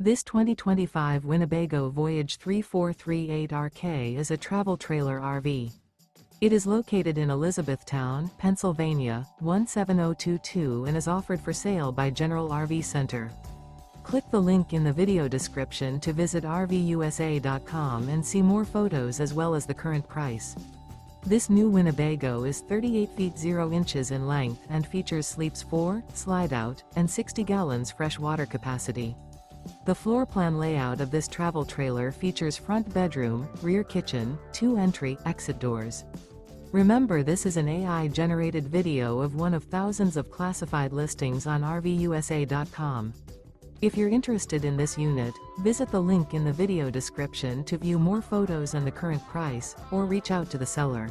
This 2025 Winnebago Voyage 3438RK is a travel trailer RV. It is located in Elizabethtown, Pennsylvania, 17022 and is offered for sale by General RV Center. Click the link in the video description to visit RVUSA.com and see more photos as well as the current price. This new Winnebago is 38 feet 0 inches in length and features sleeps 4, slide-out, and 60 gallons fresh water capacity. The floor plan layout of this travel trailer features front bedroom, rear kitchen, 2 entry/exit doors. Remember, this is an AI-generated video of one of thousands of classified listings on RVUSA.com. If you're interested in this unit, visit the link in the video description to view more photos and the current price, or reach out to the seller.